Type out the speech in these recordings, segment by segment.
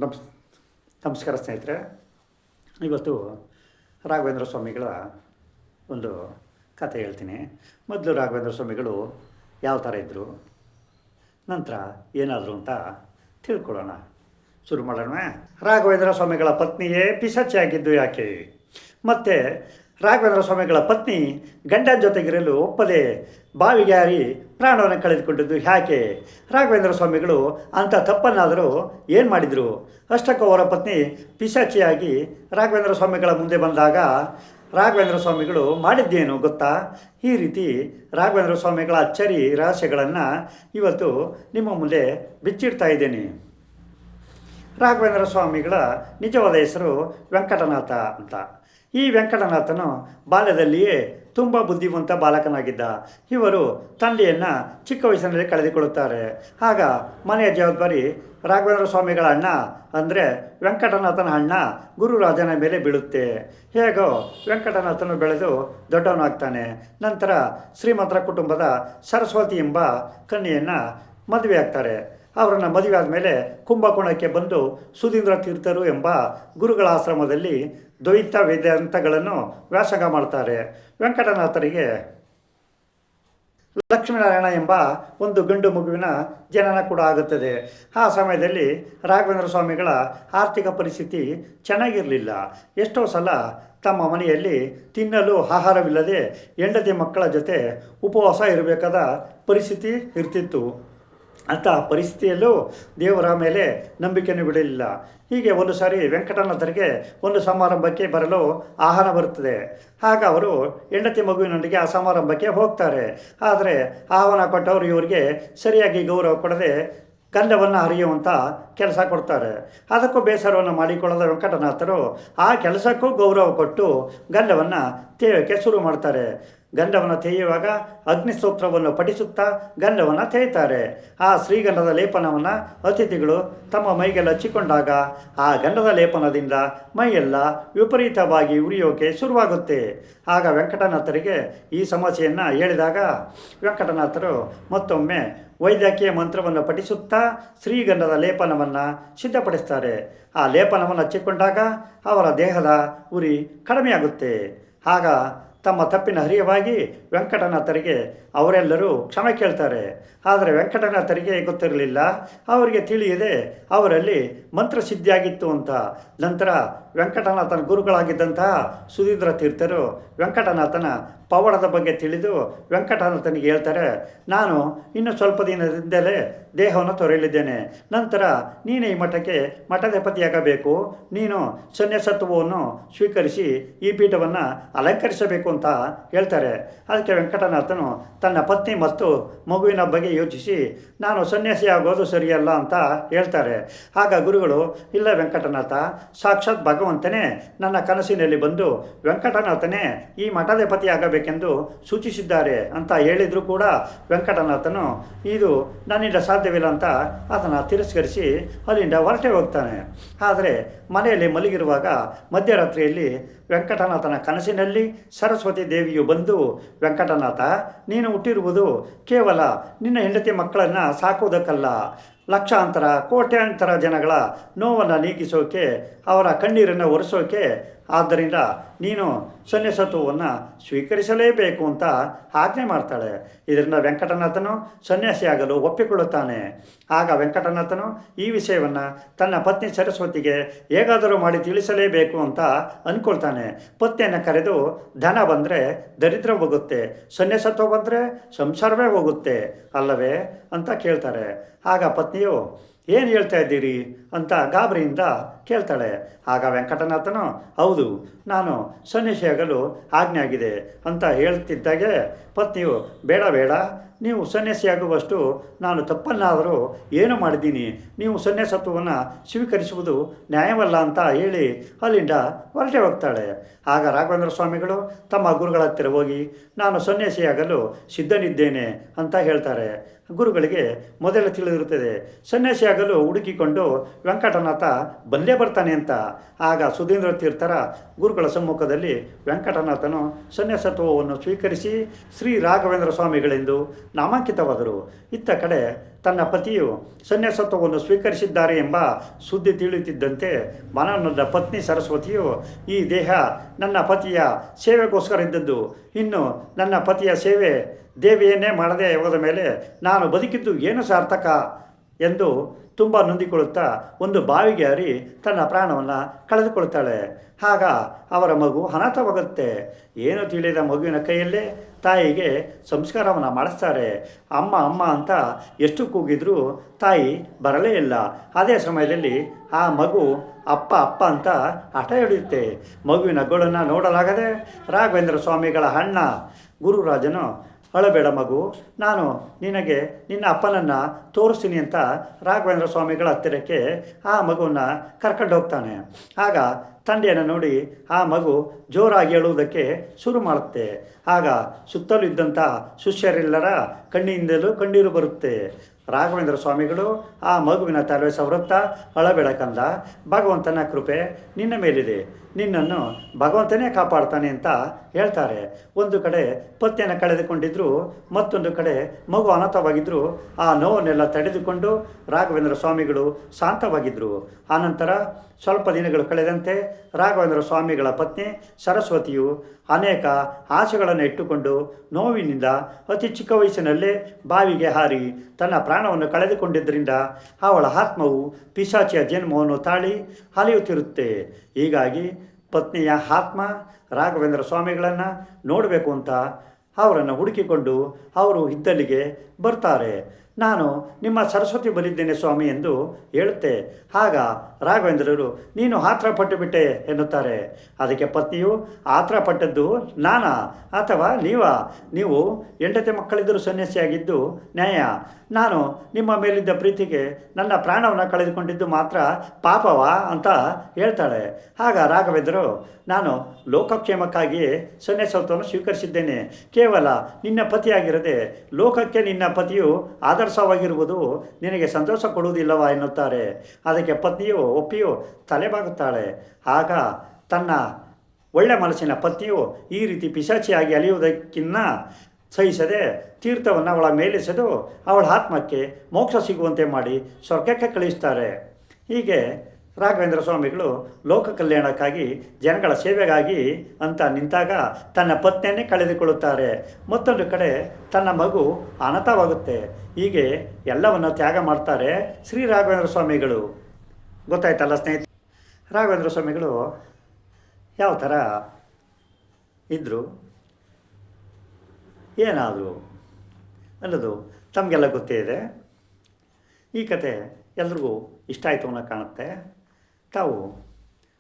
ನಮಸ್ ನಮಸ್ಕಾರ ಸ್ನೇಹಿತರೆ. ಇವತ್ತು ರಾಘವೇಂದ್ರ ಸ್ವಾಮಿಗಳ ಒಂದು ಕಥೆ ಹೇಳ್ತೀನಿ. ಮೊದಲು ರಾಘವೇಂದ್ರ ಸ್ವಾಮಿಗಳು ಯಾವ ಥರ ಇದ್ದರು, ನಂತರ ಏನಾದರೂ ಅಂತ ತಿಳ್ಕೊಳ್ಳೋಣ. ಶುರು ಮಾಡೋಣ. ರಾಘವೇಂದ್ರ ಸ್ವಾಮಿಗಳ ಪತ್ನಿಯೇ ಪಿಶಾಚಿಯಾಗಿದ್ದು ಯಾಕೆ? ಮತ್ತು ರಾಘವೇಂದ್ರ ಸ್ವಾಮಿಗಳ ಪತ್ನಿ ಗಂಡನ ಜೊತೆಗಿರಲು ಒಪ್ಪದೆ ಬಾವಿಗೆ ಹಾರಿ ಪ್ರಾಣವನ್ನು ಕಳೆದುಕೊಂಡಿದ್ದು ಯಾಕೆ? ರಾಘವೇಂದ್ರ ಸ್ವಾಮಿಗಳು ಅಂಥ ತಪ್ಪನ್ನಾದರೂ ಏನು ಮಾಡಿದರು? ಅಷ್ಟಕ್ಕೂ ಅವರ ಪತ್ನಿ ಪಿಶಾಚಿಯಾಗಿ ರಾಘವೇಂದ್ರ ಸ್ವಾಮಿಗಳ ಮುಂದೆ ಬಂದಾಗ ರಾಘವೇಂದ್ರ ಸ್ವಾಮಿಗಳು ಮಾಡಿದ್ದೇನು ಗೊತ್ತಾ? ಈ ರೀತಿ ರಾಘವೇಂದ್ರ ಸ್ವಾಮಿಗಳ ಅಚ್ಚರಿ ರಹಸ್ಯಗಳನ್ನು ಇವತ್ತು ನಿಮ್ಮ ಮುಂದೆ ಬಿಚ್ಚಿಡ್ತಾ ಇದ್ದೇನೆ. ರಾಘವೇಂದ್ರ ಸ್ವಾಮಿಗಳ ನಿಜವಾದ ಹೆಸರು ವೆಂಕಟನಾಥ ಅಂತ. ಈ ವೆಂಕಟನಾಥನು ಬಾಲ್ಯದಲ್ಲಿಯೇ ತುಂಬ ಬುದ್ಧಿವಂತ ಬಾಲಕನಾಗಿದ್ದ. ಇವರು ತಂದೆಯನ್ನು ಚಿಕ್ಕ ವಯಸ್ಸಿನಲ್ಲಿ ಕಳೆದುಕೊಳ್ಳುತ್ತಾರೆ. ಆಗ ಮನೆಯ ಜವಾಬ್ದಾರಿ ರಾಘವೇಂದ್ರ ಸ್ವಾಮಿಗಳ ಅಣ್ಣ ಅಂದರೆ ವೆಂಕಟನಾಥನ ಅಣ್ಣ ಗುರುರಾಜನ ಮೇಲೆ ಬೀಳುತ್ತೆ. ಹೇಗೋ ವೆಂಕಟನಾಥನು ಬೆಳೆದು ದೊಡ್ಡವನಾಗ್ತಾನೆ. ನಂತರ ಶ್ರೀಮಂತರ ಕುಟುಂಬದ ಸರಸ್ವತಿ ಎಂಬ ಕನ್ಯೆಯನ್ನು ಮದುವೆ ಆಗ್ತಾರೆ. ಅವರನ್ನು ಮದುವೆ ಆದಮೇಲೆ ಕುಂಭಕೋಣಕ್ಕೆ ಬಂದು ಸುಧೀಂದ್ರ ತೀರ್ಥರು ಎಂಬ ಗುರುಗಳ ಆಶ್ರಮದಲ್ಲಿ ದ್ವೈತ ವೇದಾಂತಗಳನ್ನು ವ್ಯಾಸಂಗ ಮಾಡ್ತಾರೆ. ವೆಂಕಟನಾಥರಿಗೆ ಲಕ್ಷ್ಮೀನಾರಾಯಣ ಎಂಬ ಒಂದು ಗಂಡು ಮಗುವಿನ ಜನನ ಕೂಡ ಆಗುತ್ತದೆ. ಆ ಸಮಯದಲ್ಲಿ ರಾಘವೇಂದ್ರ ಸ್ವಾಮಿಗಳ ಆರ್ಥಿಕ ಪರಿಸ್ಥಿತಿ ಚೆನ್ನಾಗಿರಲಿಲ್ಲ. ಎಷ್ಟೋ ಸಲ ತಮ್ಮ ಮನೆಯಲ್ಲಿ ತಿನ್ನಲು ಆಹಾರವಿಲ್ಲದೆ ಹೆಂಡತಿ ಮಕ್ಕಳ ಜೊತೆ ಉಪವಾಸ ಇರಬೇಕಾದ ಪರಿಸ್ಥಿತಿ ಇರ್ತಿತ್ತು. ಅಂಥ ಪರಿಸ್ಥಿತಿಯಲ್ಲೂ ದೇವರ ಮೇಲೆ ನಂಬಿಕೆಯನ್ನು ಬಿಡಲಿಲ್ಲ. ಹೀಗೆ ಒಂದು ಸಾರಿ ವೆಂಕಟನಾಥರಿಗೆ ಒಂದು ಸಮಾರಂಭಕ್ಕೆ ಬರಲು ಆಹ್ವಾನ ಬರುತ್ತದೆ. ಆಗ ಅವರು ಹೆಂಡತಿ ಮಗುವಿನೊಂದಿಗೆ ಆ ಸಮಾರಂಭಕ್ಕೆ ಹೋಗ್ತಾರೆ. ಆದರೆ ಆಹ್ವಾನ ಕೊಟ್ಟವರು ಇವರಿಗೆ ಸರಿಯಾಗಿ ಗೌರವ ಕೊಡದೆ ಗಂಧವನ್ನು ಹರಿಯುವಂಥ ಕೆಲಸ ಕೊಡ್ತಾರೆ. ಅದಕ್ಕೂ ಬೇಸರವನ್ನು ಮಾಡಿಕೊಳ್ಳದ ವೆಂಕಟನಾಥರು ಆ ಕೆಲಸಕ್ಕೂ ಗೌರವ ಕೊಟ್ಟು ಗಂಧವನ್ನು ತೇಯೋಕ್ಕೆ ಶುರು ಮಾಡ್ತಾರೆ. ಗಂಧವನ್ನು ತೇಯುವಾಗ ಅಗ್ನಿಸ್ತೋತ್ರವನ್ನು ಪಠಿಸುತ್ತಾ ಗಂಧವನ್ನು ತೇಯ್ತಾರೆ. ಆ ಶ್ರೀಗಂಧದ ಲೇಪನವನ್ನು ಅತಿಥಿಗಳು ತಮ್ಮ ಮೈಗೆಲ್ಲ ಹಚ್ಚಿಕೊಂಡಾಗ ಆ ಗಂಧದ ಲೇಪನದಿಂದ ಮೈಯೆಲ್ಲ ವಿಪರೀತವಾಗಿ ಉರಿಯೋಕೆ ಶುರುವಾಗುತ್ತೆ. ಆಗ ವೆಂಕಟನಾಥರಿಗೆ ಈ ಸಮಸ್ಯೆಯನ್ನು ಹೇಳಿದಾಗ ವೆಂಕಟನಾಥರು ಮತ್ತೊಮ್ಮೆ ವೈದ್ಯಕೀಯ ಮಂತ್ರವನ್ನು ಪಠಿಸುತ್ತಾ ಶ್ರೀಗಂಧದ ಲೇಪನವನ್ನು ಸಿದ್ಧಪಡಿಸ್ತಾರೆ. ಆ ಲೇಪನವನ್ನು ಹಚ್ಚಿಕೊಂಡಾಗ ಅವರ ದೇಹದ ಉರಿ ಕಡಿಮೆಯಾಗುತ್ತೆ. ಆಗ ತಮ್ಮ ತಪ್ಪಿನ ಅರಿವಾಗಿ ವೆಂಕಟನಾಥರಿಗೆ ಅವರೆಲ್ಲರೂ ಕ್ಷಮೆ ಕೇಳ್ತಾರೆ. ಆದರೆ ವೆಂಕಟನಾಥರಿಗೆ ಗೊತ್ತಿರಲಿಲ್ಲ, ಅವರಿಗೆ ತಿಳಿಯದೆ ಅವರಲ್ಲಿ ಮಂತ್ರಸಿದ್ಧಿಯಾಗಿತ್ತು ಅಂತ. ನಂತರ ವೆಂಕಟನಾಥನ ಗುರುಗಳಾಗಿದ್ದಂತಹ ಸುಧೀಂದ್ರ ತೀರ್ಥರು ವೆಂಕಟನಾಥನ ಪವಾಡದ ಬಗ್ಗೆ ತಿಳಿದು ವೆಂಕಟನಾಥನಿಗೆ ಹೇಳ್ತಾರೆ, ನಾನು ಇನ್ನು ಸ್ವಲ್ಪ ದಿನದಿಂದಲೇ ದೇಹವನ್ನು ತೊರೆಯಲಿದ್ದೇನೆ. ನಂತರ ನೀನೇ ಈ ಮಠಕ್ಕೆ ಮಠಾಧಿಪತಿಯಾಗಬೇಕು. ನೀನು ಸನ್ಯಾಸತ್ವವನ್ನು ಸ್ವೀಕರಿಸಿ ಈ ಪೀಠವನ್ನು ಅಲಂಕರಿಸಬೇಕು ಅಂತ ಹೇಳ್ತಾರೆ. ಅದಕ್ಕೆ ವೆಂಕಟನಾಥನು ತನ್ನ ಪತ್ನಿ ಮತ್ತು ಮಗುವಿನ ಬಗ್ಗೆ ಯೋಚಿಸಿ ನಾನು ಸನ್ಯಾಸಿ ಆಗೋದು ಸರಿಯಲ್ಲ ಅಂತ ಹೇಳ್ತಾರೆ. ಆಗ ಗುರುಗಳು, ಇಲ್ಲ ವೆಂಕಟನಾಥ, ಸಾಕ್ಷಾತ್ ಭಗವಂತನೇ ನನ್ನ ಕನಸಿನಲ್ಲಿ ಬಂದು ವೆಂಕಟನಾಥನೇ ಈ ಮಠಾಧಿಪತಿ ಆಗಬೇಕೆಂದು ಸೂಚಿಸಿದ್ದಾರೆ ಅಂತ ಹೇಳಿದರೂ ಕೂಡ ವೆಂಕಟನಾಥನು ಇದು ನನ್ನಿಂದ ಸಾಧ್ಯವಿಲ್ಲ ಅಂತ ಅದನ್ನು ತಿರಸ್ಕರಿಸಿ ಅಲ್ಲಿಂದ ಹೊರಟೆ ಹೋಗ್ತಾನೆ. ಆದರೆ ಮನೆಯಲ್ಲಿ ಮಲಗಿರುವಾಗ ಮಧ್ಯರಾತ್ರಿಯಲ್ಲಿ ವೆಂಕಟನಾಥನ ಕನಸಿನಲ್ಲಿ ಸರಸ್ವತಿ ದೇವಿಯು ಬಂದು, ವೆಂಕಟನಾಥ, ನೀನು ಹುಟ್ಟಿರುವುದು ಕೇವಲ ನಿನ್ನ ಹೆಂಡತಿ ಮಕ್ಕಳನ್ನು ಸಾಕುವುದಕ್ಕಲ್ಲ, ಲಕ್ಷಾಂತರ ಕೋಟ್ಯಾಂತರ ಜನಗಳ ನೋವನ್ನು ನೀಗಿಸೋಕೆ, ಅವರ ಕಣ್ಣೀರನ್ನು ಒರೆಸೋಕೆ. ಆದ್ದರಿಂದ ನೀನು ಸನ್ಯಾಸತ್ವವನ್ನು ಸ್ವೀಕರಿಸಲೇಬೇಕು ಅಂತ ಆಜ್ಞೆ ಮಾಡ್ತಾಳೆ. ಇದರಿಂದ ವೆಂಕಟನಾಥನು ಸನ್ಯಾಸಿಯಾಗಲು ಒಪ್ಪಿಕೊಳ್ಳುತ್ತಾನೆ. ಆಗ ವೆಂಕಟನಾಥನು ಈ ವಿಷಯವನ್ನು ತನ್ನ ಪತ್ನಿ ಸರಸ್ವತಿಗೆ ಹೇಗಾದರೂ ಮಾಡಿ ತಿಳಿಸಲೇಬೇಕು ಅಂತ ಅಂದ್ಕೊಳ್ತಾನೆ. ಪತ್ನಿಯನ್ನು ಕರೆದು, ಧನ ಬಂದರೆ ದರಿದ್ರ ಹೋಗುತ್ತೆ, ಸನ್ಯಾಸತ್ವ ಬಂದರೆ ಸಂಸಾರವೇ ಹೋಗುತ್ತೆ ಅಲ್ಲವೇ ಅಂತ ಕೇಳ್ತಾರೆ. ಆಗ ಪತ್ನಿಯು, ಏನು ಹೇಳ್ತಾ ಇದ್ದೀರಿ ಅಂತ ಗಾಬರಿಯಿಂದ ಕೇಳ್ತಾಳೆ. ಆಗ ವೆಂಕಟನಾಥನು, ಹೌದು, ನಾನು ಸನ್ಯಾಸಿಯಾಗಲು ಆಜ್ಞೆ ಆಗಿದೆ ಅಂತ ಹೇಳ್ತಿದ್ದಾಗೆ ಪತ್ನಿಯು, ಬೇಡ ಬೇಡ, ನೀವು ಸನ್ಯಾಸಿಯಾಗುವಷ್ಟು ನಾನು ತಪ್ಪನ್ನಾದರೂ ಏನು ಮಾಡಿದ್ದೀನಿ, ನೀವು ಸನ್ಯಾಸತ್ವವನ್ನು ಸ್ವೀಕರಿಸುವುದು ನ್ಯಾಯವಲ್ಲ ಅಂತ ಹೇಳಿ ಅಲ್ಲಿಂದ ಹೊರಟೆ ಹೋಗ್ತಾಳೆ. ಆಗ ರಾಘವೇಂದ್ರ ಸ್ವಾಮಿಗಳು ತಮ್ಮ ಗುರುಗಳ ಹತ್ತಿರ ಹೋಗಿ ನಾನು ಸನ್ಯಾಸಿಯಾಗಲು ಸಿದ್ಧನಿದ್ದೇನೆ ಅಂತ ಹೇಳ್ತಾರೆ. ಗುರುಗಳಿಗೆ ಮೊದಲು ತಿಳಿದಿರುತ್ತದೆ ಸನ್ಯಾಸಿಯಾಗಲು ಹುಡುಕಿಕೊಂಡು ವೆಂಕಟನಾಥ ಬಂದೇ ಬರ್ತಾನೆ ಅಂತ. ಆಗ ಸುಧೀಂದ್ರ ತೀರ್ಥರ ಗುರುಗಳ ಸಮ್ಮುಖದಲ್ಲಿ ವೆಂಕಟನಾಥನು ಸನ್ಯಾಸತ್ವವನ್ನು ಸ್ವೀಕರಿಸಿ ಶ್ರೀ ರಾಘವೇಂದ್ರ ಸ್ವಾಮಿಗಳೆಂದು ನಾಮಾಂಕಿತವಾದರು. ಇತ್ತ ಕಡೆ ತನ್ನ ಪತಿಯು ಸನ್ಯಾಸತ್ವವನ್ನು ಸ್ವೀಕರಿಸಿದ್ದಾರೆ ಎಂಬ ಸುದ್ದಿ ತಿಳಿಯುತ್ತಿದ್ದಂತೆ ಮನನೊಂದ ಪತ್ನಿ ಸರಸ್ವತಿಯು, ಈ ದೇಹ ನನ್ನ ಪತಿಯ ಸೇವೆಗೋಸ್ಕರ ಇದ್ದದ್ದು, ಇನ್ನು ನನ್ನ ಪತಿಯ ಸೇವೆ ದೇವಿಯನ್ನೇ ಮಾಡದೆ ಹೋದ ಮೇಲೆ ನಾನು ಬದುಕಿದ್ದು ಏನು ಸಾರ್ಥಕ ಎಂದು ತುಂಬ ನೊಂದಿಕೊಳ್ಳುತ್ತಾ ಒಂದು ಬಾವಿಗೆ ಹಾರಿ ತನ್ನ ಪ್ರಾಣವನ್ನು ಕಳೆದುಕೊಳ್ತಾಳೆ. ಆಗ ಅವರ ಮಗು ಅನಾಥವಾಗುತ್ತೆ. ಏನು ತಿಳಿದ ಮಗುವಿನ ಕೈಯಲ್ಲೇ ತಾಯಿಗೆ ಸಂಸ್ಕಾರವನ್ನು ಮಾಡಿಸ್ತಾರೆ. ಅಮ್ಮ ಅಮ್ಮ ಅಂತ ಎಷ್ಟು ಕೂಗಿದ್ರೂ ತಾಯಿ ಬರಲೇ ಇಲ್ಲ. ಅದೇ ಸಮಯದಲ್ಲಿ ಆ ಮಗು ಅಪ್ಪ ಅಪ್ಪ ಅಂತ ಹಠ ಹಿಡಿಯುತ್ತೆ. ಮಗುವಿನ ಗೋಳನ್ನು ನೋಡಲಾಗದೆ ರಾಘವೇಂದ್ರ ಸ್ವಾಮಿಗಳ ಅಣ್ಣ ಗುರುರಾಜನು, ಅಳಬೇಡ ಮಗು, ನಾನು ನಿನಗೆ ನಿನ್ನ ಅಪ್ಪನನ್ನು ತೋರಿಸ್ತೀನಿ ಅಂತ ರಾಘವೇಂದ್ರ ಸ್ವಾಮಿಗಳ ಹತ್ತಿರಕ್ಕೆ ಆ ಮಗುವನ್ನು ಕರ್ಕೊಂಡು ಹೋಗ್ತಾನೆ. ಆಗ ತಂದೆಯನ್ನು ನೋಡಿ ಆ ಮಗು ಜೋರಾಗಿ ಹೇಳುವುದಕ್ಕೆ ಶುರು ಮಾಡುತ್ತೆ. ಆಗ ಸುತ್ತಲೂ ಇದ್ದಂಥ ಶಿಷ್ಯರೆಲ್ಲರ ಕಣ್ಣಿಂದಲೂ ಕಣ್ಣೀರು ಬರುತ್ತೆ. ರಾಘವೇಂದ್ರ ಸ್ವಾಮಿಗಳು ಆ ಮಗುವಿನ ತಲೆ ಸವರುತ್ತಾ, ಅಳಬೇಡ ಕಂದ, ಭಗವಂತನ ಕೃಪೆ ನಿನ್ನ ಮೇಲಿದೆ, ನಿನ್ನನ್ನು ಭಗವಂತನೇ ಕಾಪಾಡ್ತಾನೆ ಅಂತ ಹೇಳ್ತಾರೆ. ಒಂದು ಕಡೆ ಪತ್ನಿಯನ್ನು ಕಳೆದುಕೊಂಡಿದ್ರು, ಮತ್ತೊಂದು ಕಡೆ ಮಗು ಅನಾಥವಾಗಿದ್ದರು. ಆ ನೋವನ್ನೆಲ್ಲ ತಡೆದುಕೊಂಡು ರಾಘವೇಂದ್ರ ಸ್ವಾಮಿಗಳು ಶಾಂತವಾಗಿದ್ದರು. ಆನಂತರ ಸ್ವಲ್ಪ ದಿನಗಳು ಕಳೆದಂತೆ ರಾಘವೇಂದ್ರ ಸ್ವಾಮಿಗಳ ಪತ್ನಿ ಸರಸ್ವತಿಯು ಅನೇಕ ಆಸೆಗಳನ್ನು ಇಟ್ಟುಕೊಂಡು ನೋವಿನಿಂದ ಅತಿ ಚಿಕ್ಕ ವಯಸ್ಸಿನಲ್ಲೇ ಬಾವಿಗೆ ಹಾರಿ ತನ್ನ ಪ್ರಾಣವನ್ನು ಕಳೆದುಕೊಂಡಿದ್ದರಿಂದ ಅವಳ ಆತ್ಮವು ಪಿಶಾಚಿಯ ಜನ್ಮವನ್ನು ತಾಳಿ ಅಲೆಯುತ್ತಿರುತ್ತೆ. ಹೀಗಾಗಿ ಪತ್ನಿಯ ಆತ್ಮ ರಾಘವೇಂದ್ರ ಸ್ವಾಮಿಗಳನ್ನು ನೋಡಬೇಕು ಅಂತ ಅವರನ್ನು ಹುಡುಕಿಕೊಂಡು ಅವರು ಇದ್ದಲ್ಲಿಗೆ ಬರ್ತಾರೆ. ನಾನು ನಿಮ್ಮ ಸರಸ್ವತಿ ಬಂದಿದ್ದೇನೆ ಸ್ವಾಮಿ ಎಂದು ಹೇಳುತ್ತೆ. ಆಗ ರಾಘವೇಂದ್ರರು, ನೀನು ಆತ್ರ ಪಟ್ಟು ಬಿಟ್ಟೆ ಎನ್ನುತ್ತಾರೆ. ಅದಕ್ಕೆ ಪತ್ನಿಯು, ಆತ್ರ ಪಟ್ಟದ್ದು ನಾನಾ ಅಥವಾ ನೀವು ಹೆಂಡತಿ ಮಕ್ಕಳಿದ್ದರೂ ಸನ್ಯಾಸಿಯಾಗಿದ್ದು ನ್ಯಾಯ. ನಾನು ನಿಮ್ಮ ಮೇಲಿದ್ದ ಪ್ರೀತಿಗೆ ನನ್ನ ಪ್ರಾಣವನ್ನು ಕಳೆದುಕೊಂಡಿದ್ದು ಮಾತ್ರ ಪಾಪವಾ ಅಂತ ಹೇಳ್ತಾಳೆ. ಆಗ ರಾಘವೇಂದ್ರರು, ನಾನು ಲೋಕಕ್ಷೇಮಕ್ಕಾಗಿಯೇ ಸನ್ಯಾಸತ್ವವನ್ನು ಸ್ವೀಕರಿಸಿದ್ದೇನೆ, ಕೇವಲ ನಿನ್ನ ಪತಿಯಾಗಿರದೆ ಲೋಕಕ್ಕೆ ನಿನ್ನ ಪತಿಯು ಆದರ್ಶವಾಗಿರುವುದು ನಿನಗೆ ಸಂತೋಷ ಕೊಡುವುದಿಲ್ಲವಾ ಎನ್ನುತ್ತಾರೆ. ಅದಕ್ಕೆ ಪತ್ನಿಯು ಒಪ್ಪಿಯು ತಲೆಬಾಗುತ್ತಾಳೆ. ಆಗ ತನ್ನ ಒಳ್ಳೆ ಮನಸ್ಸಿನ ಪತ್ನಿಯು ಈ ರೀತಿ ಪಿಶಾಚಿಯಾಗಿ ಅಲಿಯುವುದಕ್ಕಿನ್ನ ಸಹಿಸದೆ ತೀರ್ಥವನ್ನು ಅವಳ ಮೇಲೆಸೆದು ಅವಳ ಆತ್ಮಕ್ಕೆ ಮೋಕ್ಷ ಸಿಗುವಂತೆ ಮಾಡಿ ಸ್ವರ್ಗಕ್ಕೆ ಕಳುಹಿಸ್ತಾರೆ. ಹೀಗೆ ರಾಘವೇಂದ್ರ ಸ್ವಾಮಿಗಳು ಲೋಕ ಕಲ್ಯಾಣಕ್ಕಾಗಿ, ಜನಗಳ ಸೇವೆಗಾಗಿ ಅಂತ ನಿಂತಾಗ ತನ್ನ ಪತ್ನಿಯನ್ನೇ ಕಳೆದುಕೊಳ್ಳುತ್ತಾರೆ. ಮತ್ತೊಂದು ಕಡೆ ತನ್ನ ಮಗು ಅನಾಥವಾಗುತ್ತೆ. ಹೀಗೆ ಎಲ್ಲವನ್ನು ತ್ಯಾಗ ಮಾಡ್ತಾರೆ ಶ್ರೀ ರಾಘವೇಂದ್ರ ಸ್ವಾಮಿಗಳು. ಗೊತ್ತಾಯ್ತಲ್ಲ ಸ್ನೇಹಿತರೆ, ರಾಘವೇಂದ್ರ ಸ್ವಾಮಿಗಳು ಯಾವ ಥರ ಇದ್ದರು, ಏನಾದರು ಅನ್ನೋದು ತಮಗೆಲ್ಲ ಗೊತ್ತೇ ಇದೆ. ಈ ಕತೆ ಎಲ್ರಿಗೂ ಇಷ್ಟ ಆಯಿತು ಅನ್ನೋ ಕಾಣುತ್ತೆ. ತಾವು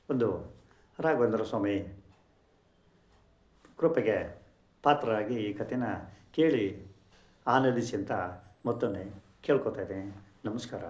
ಒಂದು ರಾಘವೇಂದ್ರ ಸ್ವಾಮಿ ಕೃಪೆಗೆ ಪಾತ್ರರಾಗಿ ಈ ಕಥೆನ ಕೇಳಿ ಆನಂದಿಸಿ ಅಂತ ಮತ್ತೊಮ್ಮೆ ಕೇಳ್ಕೊತಾ ಇದ್ದೀನಿ. ನಮಸ್ಕಾರ.